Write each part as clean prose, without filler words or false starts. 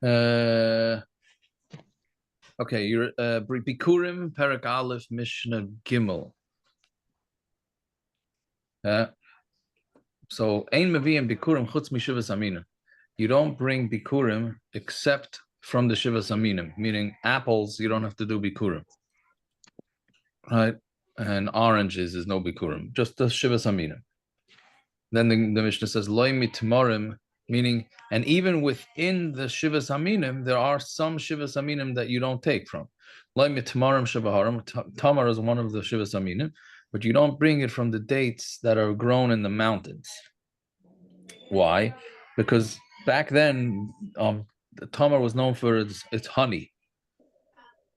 Uh, okay, you're Bikurim Perak Aleph Mishnah Gimel. So Ein Maviyim Bikurim Chutz Mishivas Aminim. You don't bring Bikurim except from the Shivas Aminim, meaning apples. You don't have to do Bikurim, right? And oranges is no Bikurim, just the Shivas Aminim. Then the Mishnah says Loi Mitmarim, meaning, and even within the Shivas Aminim, there are some Shivas Aminim that you don't take from. Loi Mitmarim Shabaharim, Tamar is one of the Shivas Aminim, but you don't bring it from the dates that are grown in the mountains. Why? Because back then, the Tamar was known for its honey.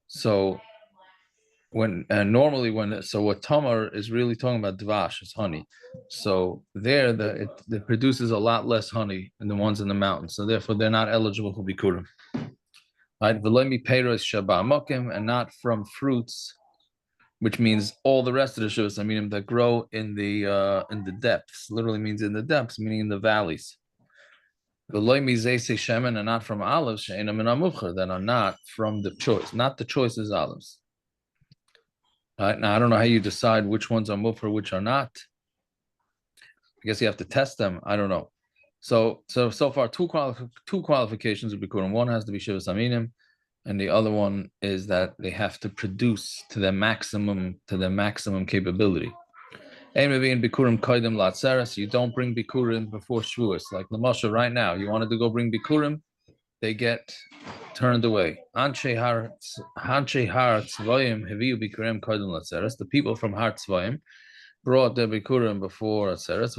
So what Tamar is really talking about dvash is honey. So there, it produces a lot less honey than the ones in the mountains. So therefore, they're not eligible for bikurim. Right? V'lomi peiros shaba mokim, and not from fruits, which means all the rest of the shivas aminim that grow in the depths. Literally means in the depths, meaning in the valleys. V'lomi zeisei shemen, and not from olives she'enam min hamuvcher, that are not from the choice. Not the choice is olives. Now, I don't know how you decide which ones are mufar, which are not. I guess you have to test them. I don't know. So far, two qualifications of bikurim. One has to be shivas aminim, and the other one is that they have to produce to their maximum capability. You don't bring bikurim before shvuas. Like the Moshe right now, you wanted to go bring bikurim, they get turned away. The people from Har Tzvayim brought their bikurim before Atzeres,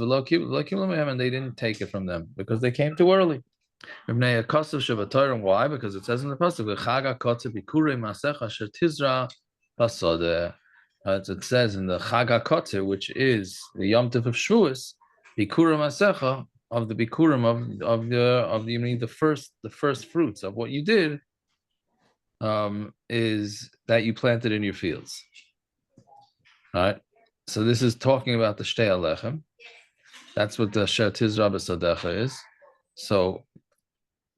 and they didn't take it from them because they came too early. Why? Because it says in the pasuk, it says in the Chag HaKotzer, which is the Yom Tov of Shavuos, bikurim asecha, of the bikurim of the first fruits of what you did, is that you planted in your fields. All right. So this is talking about the Shtei Alechem. That's what the Sher Tizra B'Sadecha is. So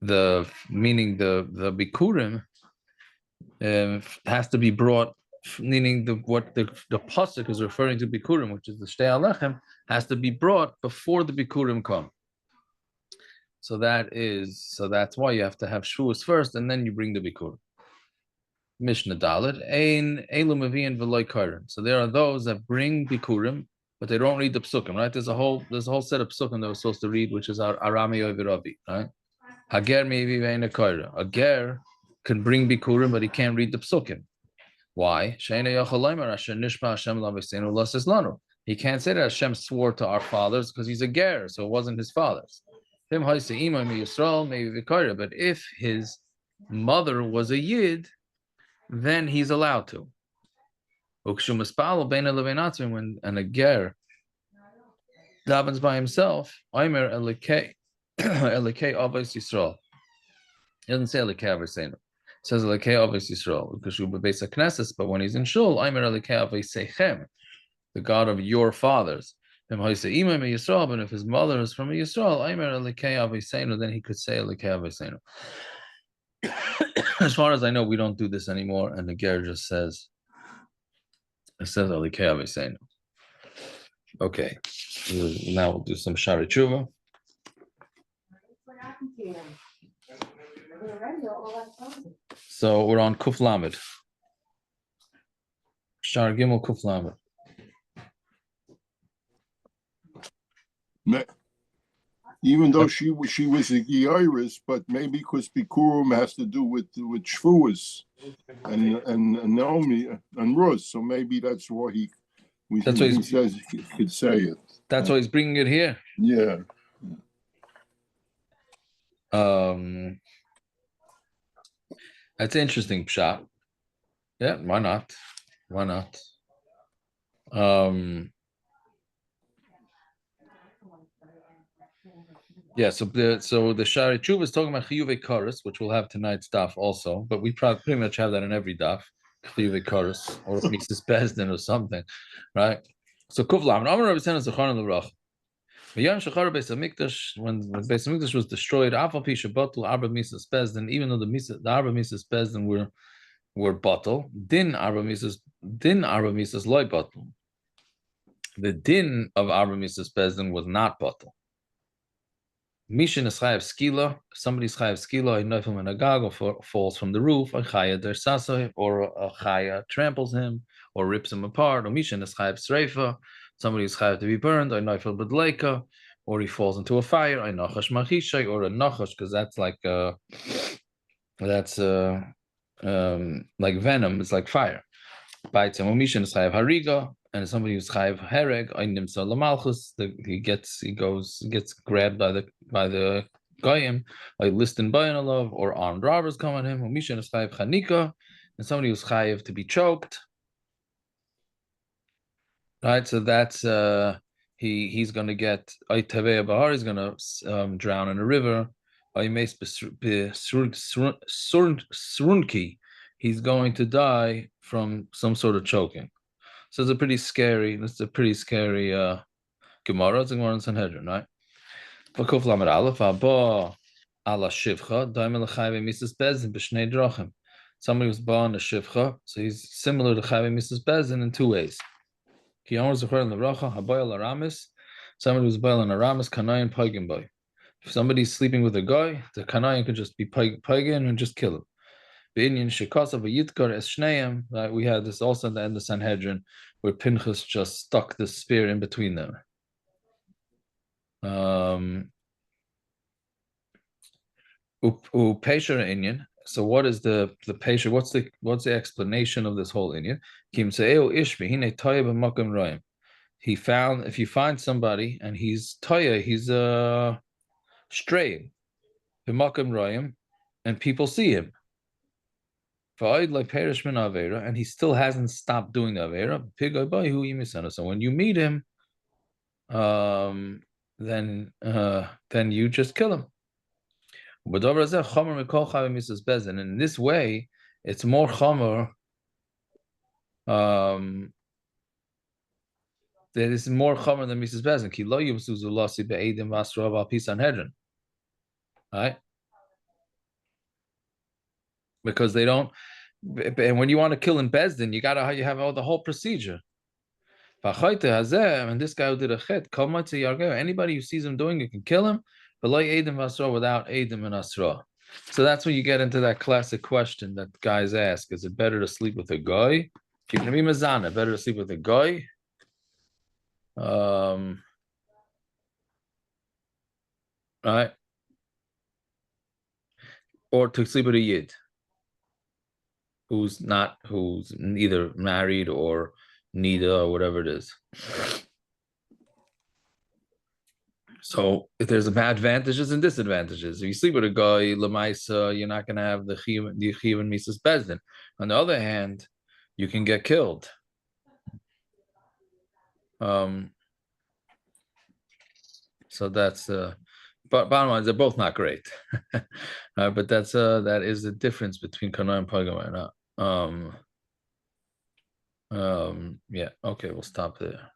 the bikurim has to be brought, meaning what the pasuk is referring to bikurim, which is the Shtei Alechem, has to be brought before the bikurim come. So that's why you have to have Shavuos first, and then you bring the bikurim. Mishnah Dalet, Ein Elu Mavian V'Loi Kairin. So there are those that bring bikurim, but they don't read the psukim, right? There's a whole set of psukim that we're supposed to read, which is our Arami Oviravi, right? Hager maybe ve'ena kaira. A ger can bring bikurim, but he can't read the psukim. Why? He can't say that Hashem swore to our fathers because he's a ger, so it wasn't his fathers. But if his mother was a yid, then he's allowed to. When and a ger davens by himself, Aimer Elikei Avos Yisrael. He doesn't say Elikei Avos Seinu. It says Elikei Avos Yisrael because you base a knesses. But when he's in shul, Aimer Elikei Avos Seichem, the God of your fathers. And if his mother is from a Yisrael, Aimer Elikei Avos Seinu, then he could say Elikei Avos Seinu. As far as I know, we don't do this anymore, and the ger just says Elikei Avos Seinu. Okay, now we'll do some Shari Tshuva. So we're on Kuf Lamed. Shar Gimel Kuf Lamed. Even though she was a Geiris, but maybe because Bikurim has to do with Shavuos and Naomi and Rus, so maybe that's why he says he could say it. That's why he's bringing it here. Yeah. That's interesting, pshat. Yeah, why not? Yeah, so the Shari Tshuva is talking about Chiyuvei Karas, which we'll have tonight's daf also, but we pretty much have that in every daf, Chiyuvei Karas, or Mises Bezdin or something, right? So Kuf Lamed, Amar Rabbi Sena Zachar L'Rach. When the Beis Hamikdash was destroyed, even though the Arba Misas Bezdin were bottle, din Arba Misas loy bottle. The din of Arba Misas Bezdin was not bottle. Mishin is chayav skila. Somebody's chayav skila. A neifel and a gag falls from the roof. A chaya der sasai, or a chaya tramples him or rips him apart. Or mishin is chayav sreifa. Somebody is chayav to be burned. A neifel bedleika, or he falls into a fire. A nachash machishay, or a nachash, because that's like like venom. It's like fire. Bites him. Mishin is chayav hariga. And somebody who's chayiv hereg, nimsa lamalchus, he gets grabbed by the goyim, like listen bayanalov, or armed robbers come on him. Mishan is chayiv chanika, and somebody who's chayiv to be choked. Right, so that's he's going to get Tavea Bahar. He's going to drown in a river. Surunki. He's going to die from some sort of choking. So it's a pretty scary Gemara. It's a Gemara in Sanhedrin, right? Somebody was born a shivcha, so he's similar to Chayve Mrs. Bezin in two ways. Somebody who's born in Aramis, Kanayan Pagin boy. If somebody's sleeping with a guy, the Kanayan could just be Pagin and just kill him. Right, we had this also at the end of Sanhedrin, where Pinchas just stuck the spear in between them. So what is the pesher? What's the explanation of this whole inyan? If you find somebody and he's toya, he's straying, and people see him. And he still hasn't stopped doing the avera. So when you meet him, then you just kill him. And in this way, it's more chomer. That is more chomer than Mrs. Bezin. Right? Because they don't. And when you want to kill in Bezdin, you have all the whole procedure. And this guy who did a chet, anybody who sees him doing it can kill him, but like Edim Vasra without Edim and Asra. So that's when you get into that classic question that guys ask: is it better to sleep with a guy? If you're gonna be Mazana, better to sleep with a guy. Right? Or to sleep with a Yid who's neither married or Nida or whatever it is. So if there's advantages and disadvantages. If you sleep with a guy, Lamaisa, you're not going to have the Chiv and Mises Bezdin. On the other hand, you can get killed. So that's but bottom line, they're both not great. But that is the difference between Kana and Pagama. Yeah, okay, we'll stop there.